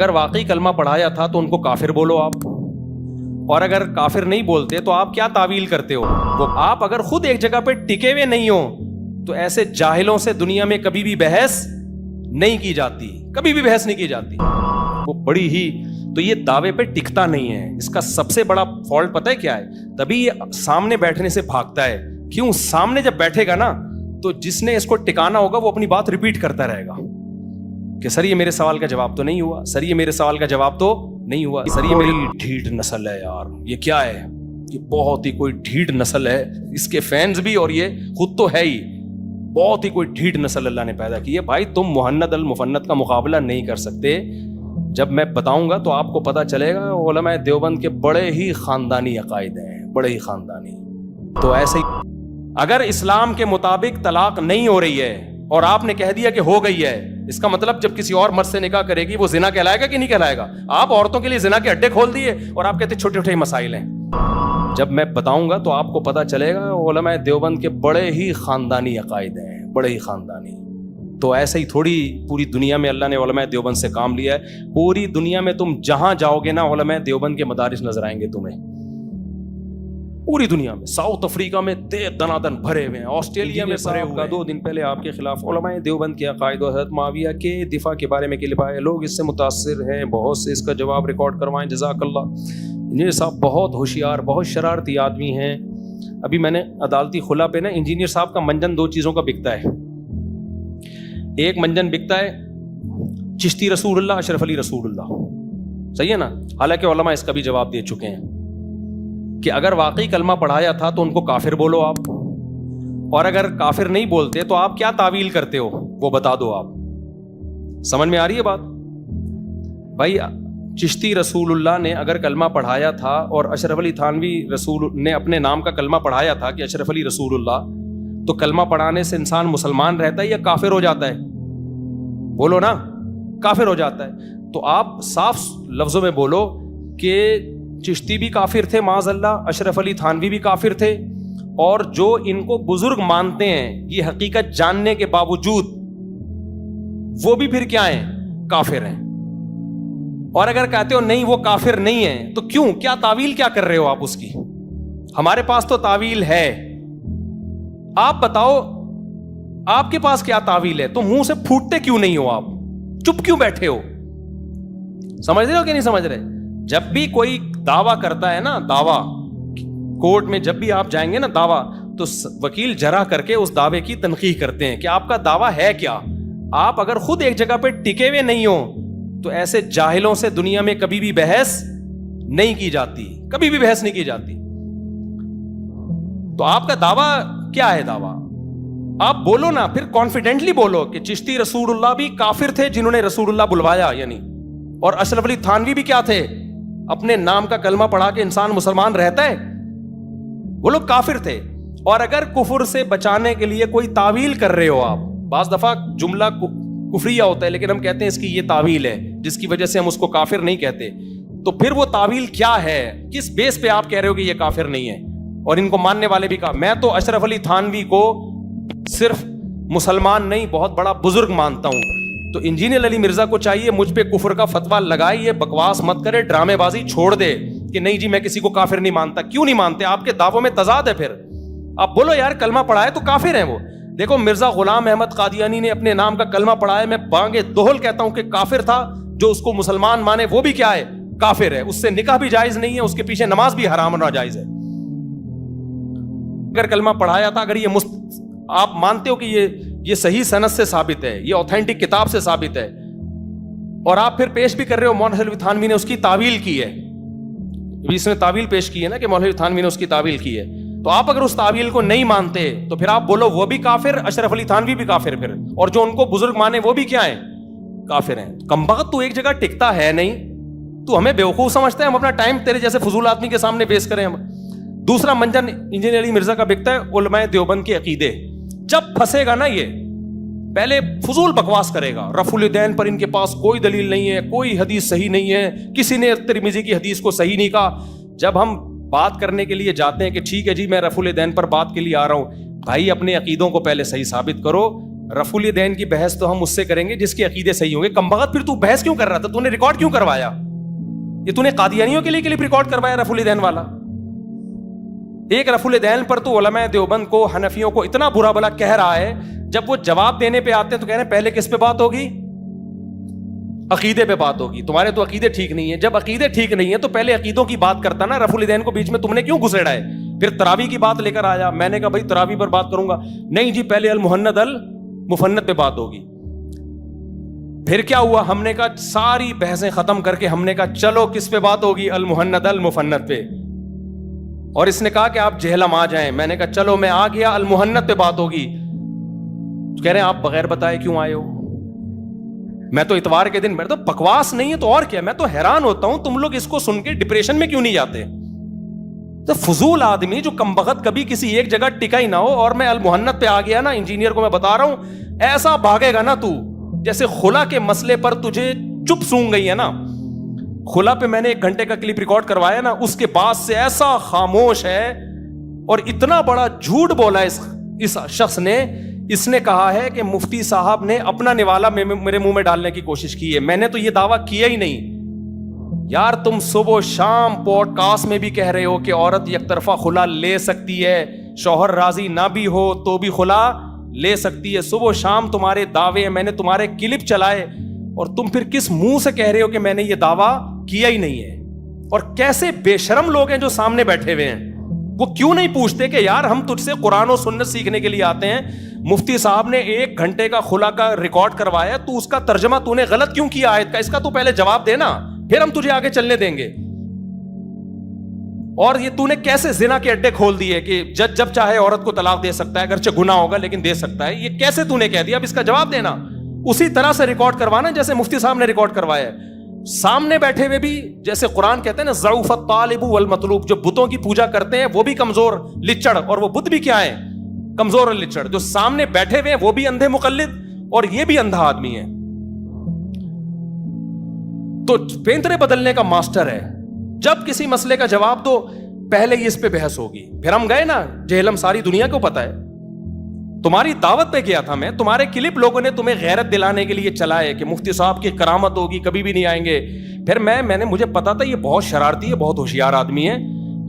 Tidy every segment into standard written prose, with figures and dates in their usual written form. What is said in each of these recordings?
اگر واقعی کلمہ پڑھایا تھا تو ان کو کافر بولو آپ، اور اگر کافر نہیں بولتے تو آپ کیا تعویل کرتے ہو؟ وہ آپ اگر خود ایک جگہ پہ ٹکے ہوئے نہیں ہو تو ایسے جاہلوں سے دنیا میں کبھی بھی بحث نہیں کی جاتی، کبھی بھی بحث نہیں کی جاتی۔ وہ بڑی ہی تو یہ دعوے پہ ٹکتا نہیں ہے، اس کا سب سے بڑا فالٹ پتہ ہے کیا ہے؟ تبھی یہ سامنے بیٹھنے سے بھاگتا ہے۔ کیوں؟ سامنے جب بیٹھے گا نا تو جس نے اس کو ٹکانا ہوگا وہ اپنی بات ریپیٹ کرتا رہے گا کہ سر یہ میرے سوال کا جواب تو نہیں ہوا، سر یہ میرے سوال کا جواب تو نہیں ہوا، سر یہ میری ڈھیٹ نسل ہے یار، یہ کیا ہے، یہ بہت ہی کوئی ڈھیٹ نسل ہے، اس کے فینز بھی اور یہ خود تو ہے ہی بہت ہی کوئی ڈھیٹ نسل اللہ نے پیدا کی ہے۔ بھائی تم مہند المفند کا مقابلہ نہیں کر سکتے، جب میں بتاؤں گا تو آپ کو پتہ چلے گا علماء دیوبند کے بڑے ہی خاندانی عقائد ہیں، بڑے ہی خاندانی۔ تو ایسے ہی اگر اسلام کے مطابق طلاق نہیں ہو رہی ہے اور آپ نے کہہ دیا کہ ہو گئی ہے، اس کا مطلب جب کسی اور مرد سے نکاح کرے گی وہ زنا کہلائے گا کہ نہیں کہلائے گا؟ آپ عورتوں کے لیے زنا کے اڈے کھول دیے اور آپ کہتے چھوٹے چھوٹے مسائل ہیں۔ جب میں بتاؤں گا تو آپ کو پتہ چلے گا علماء دیوبند کے بڑے ہی خاندانی عقائد ہیں، بڑے ہی خاندانی۔ تو ایسے ہی تھوڑی پوری دنیا میں اللہ نے علماء دیوبند سے کام لیا ہے، پوری دنیا میں تم جہاں جاؤ گے نا علماء دیوبند کے مدارس نظر آئیں گے تمہیں، پوری دنیا میں۔ ساؤتھ افریقہ میں دنادن بھرے ہوئے ہیں، آسٹریلیا میں بھرے ہوئے ہیں۔ 2 دن پہلے آپ کے خلاف علماء دیوبند کے عقائد و حضرت معاویہ کے دفاع کے بارے میں کلپ آئے، لوگ اس سے متاثر ہیں، بہت سے اس کا جواب ریکارڈ کروائیں، جزاک اللہ۔ انجینئر صاحب بہت ہوشیار، بہت شرارتی آدمی ہیں۔ ابھی میں نے عدالتی خلا پہ نا انجینئر صاحب کا منجن 2 چیزوں کا بکتا ہے، ایک منجن بکتا ہے چشتی رسول اللہ، اشرف علی رسول اللہ، صحیح ہے نا؟ حالانکہ علماء اس کا بھی جواب دے چکے ہیں کہ اگر واقعی کلمہ پڑھایا تھا تو ان کو کافر بولو آپ، اور اگر کافر نہیں بولتے تو آپ کیا تعویل کرتے ہو وہ بتا دو آپ۔ سمجھ میں آ رہی ہے بات؟ بھائی چشتی رسول اللہ نے اگر کلمہ پڑھایا تھا اور اشرف علی تھانوی رسول نے اپنے نام کا کلمہ پڑھایا تھا کہ اشرف علی رسول اللہ، تو کلمہ پڑھانے سے انسان مسلمان رہتا ہے یا کافر ہو جاتا ہے؟ بولو نا، کافر ہو جاتا ہے۔ تو آپ صاف لفظوں میں بولو کہ چشتی بھی کافر تھے معاذ اللہ، اشرف علی تھانوی بھی کافر تھے، اور جو ان کو بزرگ مانتے ہیں یہ حقیقت جاننے کے باوجود وہ بھی پھر کیا ہیں؟ کافر ہیں۔ اور اگر کہتے ہو نہیں وہ کافر نہیں ہیں تو کیوں؟ کیا تعویل کیا کر رہے ہو آپ اس کی؟ ہمارے پاس تو تعویل ہے، آپ بتاؤ آپ کے پاس کیا تعویل ہے؟ تو منہ سے پھوٹتے کیوں نہیں ہو آپ؟ چپ کیوں بیٹھے ہو؟ سمجھ رہے ہو کہ نہیں سمجھ رہے؟ جب بھی کوئی دعویٰ کرتا ہے نا، دعویٰ کورٹ میں جب بھی آپ جائیں گے نا دعویٰ، تو وکیل جرح کر کے اس دعوے کی تنقیح کرتے ہیں کہ آپ کا دعویٰ ہے کیا۔ آپ اگر خود ایک جگہ پہ ٹکے ہوئے نہیں ہو تو ایسے جاہلوں سے دنیا میں کبھی بھی بحث نہیں کی جاتی، کبھی بھی بحث نہیں کی جاتی۔ تو آپ کا دعویٰ کیا ہے؟ دعویٰ آپ بولو نا، پھر کانفیڈنٹلی بولو کہ چشتی رسول اللہ بھی کافر تھے جنہوں نے رسول اللہ بلوایا، یعنی، اور اشرف علی تھانوی بھی کیا تھے؟ اپنے نام کا کلمہ پڑھا کے انسان مسلمان رہتا ہے، وہ لوگ کافر تھے۔ اور اگر کفر سے بچانے کے لیے کوئی تعویل کر رہے ہو آپ، بعض دفعہ جملہ کفریہ ہوتا ہے لیکن ہم کہتے ہیں اس کی یہ تعویل ہے جس کی وجہ سے ہم اس کو کافر نہیں کہتے، تو پھر وہ تعویل کیا ہے؟ کس بیس پہ آپ کہہ رہے ہو کہ یہ کافر نہیں ہے؟ اور ان کو ماننے والے بھی کہا، میں تو اشرف علی تھانوی کو صرف مسلمان نہیں بہت بڑا بزرگ مانتا ہوں۔ تو انجینئر علی مرزا کو چاہیے مجھ پہ کفر کا فتویٰ لگائے، یہ بکواس مت کرے، ڈرامے بازی چھوڑ دے کہ نہیں جی میں کسی کو کافر نہیں مانتا۔ کیوں نہیں مانتے؟ آپ کے دعووں میں تضاد ہے۔ پھر آپ بولو یار کلمہ پڑھائے تو کافر ہیں وہ۔ دیکھو مرزا غلام احمد قادیانی نے اپنے نام کا کلمہ پڑھایا، میں بانگے دوہل کہتا ہوں کہ کافر تھا، جو اس کو مسلمان مانے وہ بھی کیا ہے؟ کافر ہے، اس سے نکاح بھی جائز نہیں ہے، اس کے پیچھے نماز بھی حرام اور ناجائز ہے۔ اگر کلمہ پڑھایا تھا، اگر یہ آپ مانتے ہو کہ یہ صحیح سند سے ثابت ہے، یہ اوتھینٹک کتاب سے ثابت ہے، اور آپ پھر پیش بھی کر رہے ہو مولوی تھانوی نے اس کی تعویل کی ہے، اس نے تعویل پیش کی ہے نا کہ مولوی تھانوی نے اس کی تعویل کی ہے، تو آپ اگر اس تعویل کو نہیں مانتے تو پھر آپ بولو وہ بھی کافر، اشرف علی تھانوی بھی کافر، پھر اور جو ان کو بزرگ مانے وہ بھی کیا ہیں؟ کافر ہیں۔ کمبخت تو ایک جگہ ٹکتا ہے نہیں، تو ہمیں بیوقوف سمجھتا ہے ہم اپنا ٹائم تیرے جیسے فضول آدمی کے سامنے پیش کریں ہم۔ دوسرا منجن انجینئر علی مرزا کا بکتا ہے علماء دیوبند کے عقیدے۔ جب پھنسے گا نا یہ پہلے فضول بکواس کرے گا، رفع الیدین پر ان کے پاس کوئی دلیل نہیں ہے، کوئی حدیث صحیح نہیں ہے، کسی نے ترمذی کی حدیث کو صحیح نہیں کہا۔ جب ہم بات کرنے کے لیے جاتے ہیں کہ ٹھیک ہے جی میں رفع الیدین پر بات کے لیے آ رہا ہوں، بھائی اپنے عقیدوں کو پہلے صحیح ثابت کرو، رفع الیدین کی بحث تو ہم اس سے کریں گے جس کے عقیدے صحیح ہوں گے. کمبخت پھر تو بحث کیوں کر رہا تھا؟ تو نے ریکارڈ کیوں کروایا؟ یہ تو نے قادیانیوں کے لیے کلپ ریکارڈ کروایا رفع الیدین والا. ایک رفع الیدین پر تو علماء دیوبند کو، حنفیوں کو اتنا برا بلا کہہ رہا ہے، جب وہ جواب دینے پہ آتے ہیں تو کہہ رہے ہیں پہلے کس پہ بات ہوگی؟ عقیدے پہ بات ہوگی. تمہارے تو عقیدے ٹھیک نہیں ہیں. جب عقیدے ٹھیک نہیں ہیں تو پہلے عقیدوں کی بات کرتا نا. رفع الیدین کو بیچ میں تم نے کیوں گھسیڑا ہے؟ پھر تراویح کی بات لے کر آیا. میں نے کہا بھائی تراویح پر بات کروں گا. نہیں جی، پہلے المحند المفند پہ بات ہوگی. پھر کیا ہوا؟ ہم نے کہا ساری بحثیں ختم کر کے ہم نے کہا چلو کس پہ بات ہوگی؟ المحند المفند پہ. اور اس نے کہا کہ آپ جہلم آ جائیں. میں نے کہا چلو میں آ گیا، المحند پہ بات ہوگی. کہہ رہے ہیں آپ بغیر بتائے کیوں آئے ہو؟ میں تو اتوار کے دن، میرے تو بکواس نہیں ہے تو اور کیا. میں تو حیران ہوتا ہوں تم لوگ اس کو سن کے ڈپریشن میں کیوں نہیں جاتے. تو فضول آدمی جو کمبخت کبھی کسی ایک جگہ ٹکا ہی نہ ہو. اور میں المحند پہ آ گیا نا، انجینئر کو میں بتا رہا ہوں ایسا بھاگے گا نا تو، جیسے خلا کے مسئلے پر تجھے چپ سونگ گئی ہے نا. خلا پہ میں نے 1 گھنٹے کا کلپ ریکارڈ کروایا نا، اس کے بعد سے ایسا خاموش ہے اور اتنا بڑا جھوٹ بولا اس شخص نے. اس نے کہا ہے کہ مفتی صاحب نے اپنا نوالا میرے منہ میں ڈالنے کی کوشش کی ہے. میں نے تو یہ دعویٰ کیا ہی نہیں. یار تم صبح و شام پوڈ کاسٹ میں بھی کہہ رہے ہو کہ عورت یک طرفہ خلا لے سکتی ہے، شوہر راضی نہ بھی ہو تو بھی خلا لے سکتی ہے. صبح و شام تمہارے دعوے ہیں، میں نے تمہارے کلپ چلائے، اور تم پھر کس منہ سے کہہ رہے ہو کہ میں نے یہ دعویٰ کیا ہی نہیں ہے. اور کیسے بے شرم لوگ ہیں جو سامنے بیٹھے ہوئے ہیں. وہ کیوں نہیں پوچھتے کہ یار ہم تجھ سے قرآن و سنت سیکھنے کے لیے آتے ہیں. مفتی صاحب نے 1 گھنٹے کا خلا کا ریکارڈ کروایا، تو اس کا ترجمہ تو نے غلط کیوں کیا آیت کا؟ اس کا تو پہلے جواب دینا، پھر ہم تجھے آگے چلنے دیں گے. اور یہ تو نے کیسے زنا کے اڈے کھول دیے کہ جج جب چاہے عورت کو طلاق دے سکتا ہے، اگرچہ گناہ ہوگا لیکن دے سکتا ہے. یہ کیسے تو نے کہہ دیا؟ اب اس کا جواب دینا. اسی طرح سے ریکارڈ کروانا جیسے مفتی صاحب نے ریکارڈ کروایا ہے. سامنے بیٹھے ہوئے بھی، جیسے قرآن کہتے ہیں نا ضعف الطالب والمطلوب، جو بتوں کی پوجا کرتے ہیں وہ بھی کمزور لچڑ، اور وہ بت بھی کیا ہے؟ کمزور اور لچڑ. جو سامنے بیٹھے ہوئے ہیں وہ بھی اندھے مقلد اور یہ بھی اندھا آدمی ہے. تو پینترے بدلنے کا ماسٹر ہے. جب کسی مسئلے کا جواب دو پہلے ہی اس پہ بحث ہوگی. پھر ہم گئے نا جہلم، ساری دنیا کو پتا ہے. تمہاری دعوت پہ گیا تھا میں، تمہارے کلپ لوگوں نے تمہیں غیرت دلانے کے لیے چلائے کہ مفتی صاحب کی کرامت ہوگی، کبھی بھی نہیں آئیں گے. پھر میں نے مجھے پتا تھا یہ بہت شرارتی ہے، بہت ہوشیار آدمی ہے،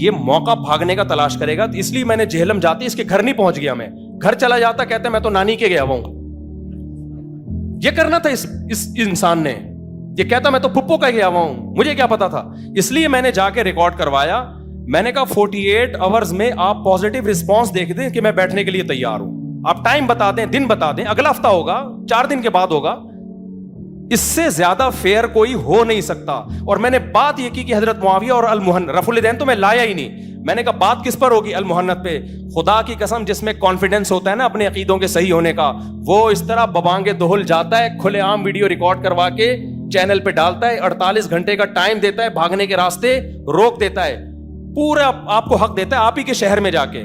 یہ موقع بھاگنے کا تلاش کرے گا، اس لیے میں نے جہلم جاتے اس کے گھر نہیں پہنچ گیا. میں گھر چلا جاتا کہتے میں تو نانی کے گیا ہوں. یہ کرنا تھا اس انسان نے. یہ کہتا میں تو پھپھو کا گیا ہوں، مجھے کیا پتا تھا. اس لیے میں نے جا کے ریکارڈ کروایا. میں نے کہا 48 آورز میں آپ پازیٹیو رسپانس دیکھ دیں کہ میں بیٹھنے کے لیے تیار ہوں. آپ ٹائم بتا دیں، دن بتا دیں، اگلا ہفتہ ہوگا، 4 دن کے بعد ہوگا. اس سے زیادہ فیئر کوئی ہو نہیں سکتا. اور میں نے بات یہ کی کہ حضرت معاویہ اور المحند، رفع الیدین تو میں لایا ہی نہیں. میں نے کہا بات کس پر ہوگی؟ المحند پہ. خدا کی قسم جس میں کانفیڈنس ہوتا ہے نا اپنے عقیدوں کے صحیح ہونے کا، وہ اس طرح ببانگے دہل جاتا ہے، کھلے عام ویڈیو ریکارڈ کروا کے چینل پہ ڈالتا ہے، 48 گھنٹے کا ٹائم دیتا ہے، بھاگنے کے راستے روک دیتا ہے، پورا آپ کو حق دیتا ہے آپ ہی کے شہر میں جا کے.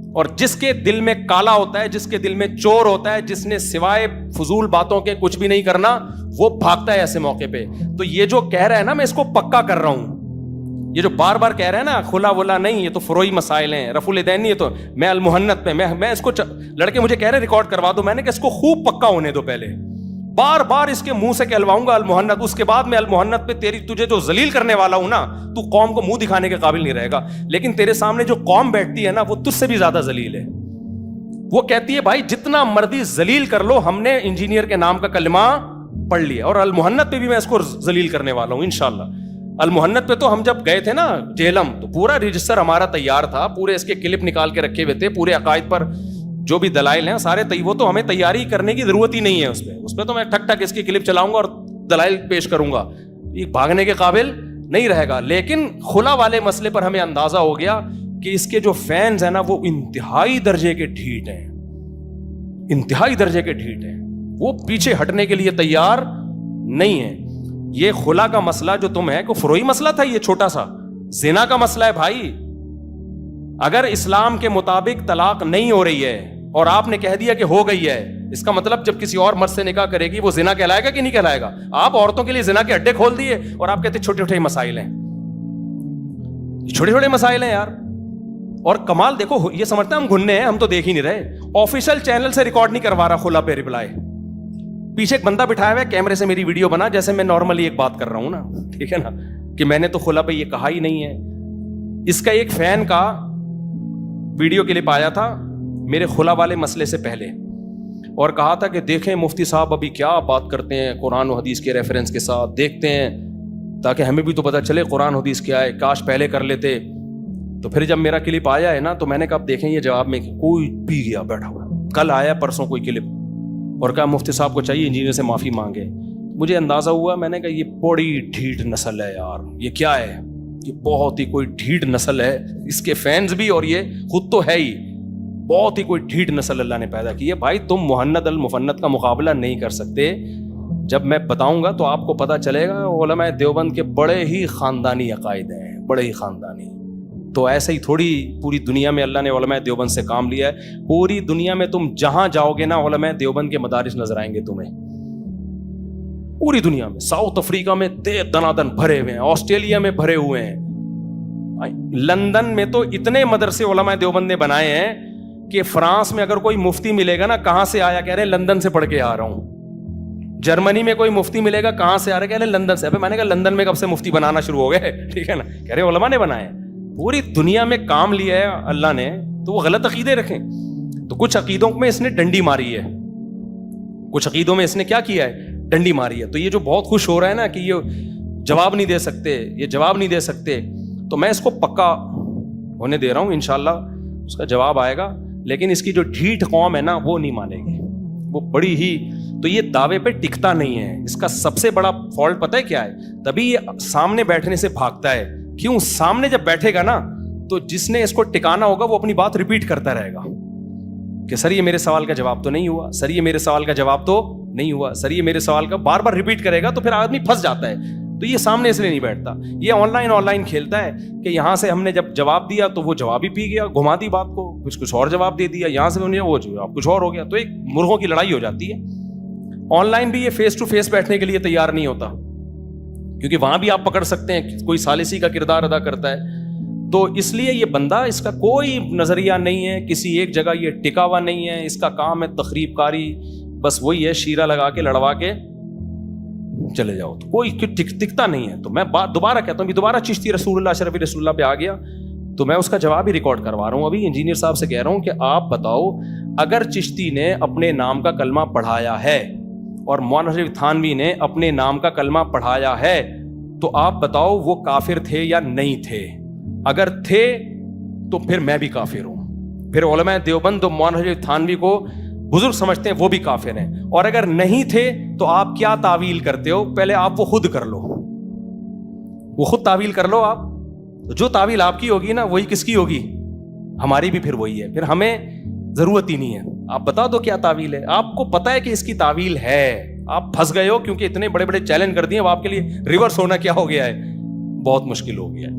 اور جس کے دل میں کالا ہوتا ہے، جس کے دل میں چور ہوتا ہے، جس نے سوائے فضول باتوں کے کچھ بھی نہیں کرنا، وہ بھاگتا ہے ایسے موقع پہ. تو یہ جو کہہ رہا ہے نا میں اس کو پکا کر رہا ہوں. یہ جو بار بار کہہ رہے ہیں نا کھلا ولا نہیں، یہ تو فروئی مسائل ہیں، رفع الیدین نہیں ہے. تو میں المحند پہ میں اس کو لڑکے مجھے کہہ رہے ریکارڈ کروا دو. میں نے کہا اس کو خوب پکا ہونے دو پہلے، بار بار اس کے منہ سے کہلواؤں گا المحند. اس کے بعد میں المحند پہ تجھے جو ذلیل کرنے والا ہوں نا، تو قوم کو منہ دکھانے کے قابل نہیں رہے گا. لیکن تیرے سامنے جو قوم بیٹھتی ہے نا وہ تجھ سے بھی زیادہ ذلیل ہے. وہ کہتی ہے بھائی جتنا مرضی ذلیل کر لو، ہم نے انجینئر کے نام کا کلمہ پڑھ لیا. اور المحند پہ بھی میں اس کو ذلیل کرنے والا ہوں انشاءاللہ. المحند پہ تو ہم جب گئے تھے نا جہلم، تو پورا رجسٹر ہمارا تیار تھا، پورے اس کے کلپ نکال کے رکھے ہوئے تھے، پورے عقائد پر جو بھی دلائل ہیں سارے وہ تو ہمیں تیاری کرنے کی ضرورت ہی نہیں ہے. اس پہ تو میں ٹھک ٹھک اس کی کلپ چلاؤں گا اور دلائل پیش کروں گا، یہ بھاگنے کے قابل نہیں رہے گا. لیکن خلا والے مسئلے پر ہمیں اندازہ ہو گیا کہ اس کے جو فینز ہیں نا وہ انتہائی درجے کے ڈھیٹ ہیں، انتہائی درجے کے ڈھیٹ ہیں. وہ پیچھے ہٹنے کے لیے تیار نہیں ہے. یہ خلا کا مسئلہ جو تم ہے، کوئی فروئی مسئلہ تھا یہ چھوٹا سا؟ زنا کا مسئلہ ہے بھائی. اگر اسلام کے مطابق طلاق نہیں ہو رہی ہے اور آپ نے کہہ دیا کہ ہو گئی ہے، اس کا مطلب جب کسی اور مرد سے نکاح کرے گی وہ زنا کہلائے گا کہ نہیں کہلائے گا؟ آپ عورتوں کے لیے زنا کے اڈے کھول دیے اور آپ کہتے چھوٹے چھوٹے مسائل ہیں. چھوٹے چھوٹے مسائل ہیں یار. اور کمال دیکھو, یہ سمجھتے ہیں ہم گھننے ہیں, ہم تو دیکھ ہی نہیں رہے. آفیشیل چینل سے ریکارڈ نہیں کروا رہا خلا پہ ریپلائی. پیچھے ایک بندہ بٹھایا ہوا ہے, کیمرے سے میری ویڈیو بنا جیسے میں نارملی ایک بات کر رہا ہوں نا, ٹھیک ہے نا, کہ میں نے تو خلا پہ یہ کہا ہی نہیں ہے. اس کا ایک فین کا ویڈیو کلپ آیا تھا میرے خلا والے مسئلے سے پہلے, اور کہا تھا کہ دیکھیں مفتی صاحب ابھی کیا بات کرتے ہیں قرآن و حدیث کے ریفرنس کے ساتھ, دیکھتے ہیں تاکہ ہمیں بھی تو پتہ چلے قرآن و حدیث کیا ہے, کاش پہلے کر لیتے. تو پھر جب میرا کلپ آیا ہے نا تو میں نے کہا دیکھیں یہ جواب میں کہ کوئی پی گیا بیٹھا ہوا. کل آیا پرسوں کوئی کلپ اور کہا مفتی صاحب کو چاہیے انجینئر سے معافی مانگے. مجھے اندازہ ہوا, میں نے کہا یہ بڑی ڈھیٹ نسل ہے یار, یہ کیا ہے, یہ بہت ہی کوئی ڈھیٹ نسل ہے, اس کے فینز بھی اور یہ خود تو ہے ہی, بہت ہی کوئی ڈھیٹ نسل اللہ نے پیدا کی ہے. بھائی تم مہند المفند کا مقابلہ نہیں کر سکتے. جب میں بتاؤں گا تو آپ کو پتہ چلے گا علماء دیوبند کے بڑے ہی خاندانی عقائد ہیں, بڑے ہی خاندانی. تو ایسے ہی تھوڑی پوری دنیا میں اللہ نے علماء دیوبند سے کام لیا ہے. پوری دنیا میں تم جہاں جاؤ گے نا علماء دیوبند کے مدارس نظر آئیں گے تمہیں, پوری دنیا میں. ساؤتھ افریقہ میں دنادن بھرے ہوئے ہیں, آسٹریلیا میں بھرے ہوئے ہیں, لندن میں تو اتنے مدرسے علماء دیوبند نے بنائے ہیں کہ فرانس میں اگر کوئی مفتی ملے گا نا, کہاں سے آیا, کہہ رہے ہیں لندن سے پڑھ کے آ رہا ہوں. جرمنی میں کوئی مفتی ملے گا, کہاں سے آ رہا ہے, کہہ رہے ہیں لندن سے. ابھی میں نے کہا لندن میں کب سے مفتی بنانا شروع ہو گئے, ٹھیک ہے نا, کہہ رہے علماء نے بنائے. پوری دنیا میں کام لیا ہے اللہ نے, تو وہ غلط عقیدے رکھیں. تو کچھ عقیدوں میں اس نے ڈنڈی ماری ہے, کچھ عقیدوں میں اس نے کیا کیا ہے, ڈنڈی ماری ہے. تو یہ جو بہت خوش ہو رہا ہے نا کہ یہ جواب نہیں دے سکتے, یہ جواب نہیں دے سکتے, تو میں اس کو پکا ہونے دے رہا ہوں, انشاءاللہ اس کا جواب آئے گا. لیکن اس کی جو ڈھیٹ قوم ہے نا وہ نہیں مانے گی, وہ بڑی ہی. تو یہ دعوے پہ ٹکتا نہیں ہے. اس کا سب سے بڑا فالٹ پتہ ہے کیا ہے, تبھی یہ سامنے بیٹھنے سے بھاگتا ہے. کیوں, سامنے جب بیٹھے گا نا تو جس نے اس کو ٹکانا ہوگا وہ اپنی بات ریپیٹ کرتا رہے گا کہ سر یہ میرے سوال کا جواب تو نہیں ہوا, سر یہ میرے سوال کا جواب تو نہیں ہوا, سر یہ میرے سوال کا بار بار ریپیٹ کرے گا. تو پھر آدمی پھنس جاتا ہے. تو یہ سامنے اس لیے نہیں بیٹھتا, یہ آن لائن کھیلتا ہے کہ یہاں سے ہم نے جب جواب دیا تو وہ جواب ہی پی گیا, گھما دی بات کو, کچھ اور جواب دے دیا, یہاں سے وہ جواب کچھ اور ہو گیا. تو ایک مرغوں کی لڑائی ہو جاتی ہے. آن لائن بھی یہ فیس ٹو فیس بیٹھنے کے لیے تیار نہیں ہوتا, کیونکہ وہاں بھی آپ پکڑ سکتے ہیں کوئی ثالثی کا کردار ادا کرتا ہے. تو اس لیے یہ بندہ, اس کا کوئی نظریہ نہیں ہے, کسی ایک جگہ یہ ٹکا ہوا نہیں ہے. اس کا کام ہے تخریب کاری, بس وہی ہے شیرہ لگا کے لڑوا کے چلے جاؤ. تو کوئی ٹکتا نہیں ہے. تو میں بات دوبارہ کہتا ہوں, دوبارہ چشتی رسول اللہ شرفی رسول اللہ پہ آ گیا, تو میں اس کا جواب ہی ریکارڈ کروا رہا ہوں. ابھی انجینئر صاحب سے کہہ رہا ہوں کہ آپ بتاؤ, اگر چشتی نے اپنے نام کا کلمہ پڑھایا ہے اور مولانا شریف تھانوی نے اپنے نام کا کلمہ پڑھایا ہے, تو آپ بتاؤ وہ کافر تھے یا نہیں تھے؟ اگر تھے تو پھر میں بھی کافر ہوں. پھر علماء دیوبند تو مولانا شریف تھانوی کو بزرگ سمجھتے ہیں, وہ بھی کافر ہیں. اور اگر نہیں تھے تو آپ کیا تعویل کرتے ہو؟ پہلے آپ وہ خود کر لو, وہ خود تعویل کر لو. آپ جو تعویل آپ کی ہوگی نا وہی کس کی ہوگی؟ ہماری بھی پھر وہی ہے. پھر ہمیں ضرورت ہی نہیں ہے. آپ بتا دو کیا تعویل ہے, آپ کو پتا ہے کہ اس کی تعویل ہے, آپ پھنس گئے ہو کیونکہ اتنے بڑے بڑے چیلنج کر دیے. اب آپ کے لیے ریورس ہونا کیا ہو گیا ہے, بہت مشکل ہو گیا ہے.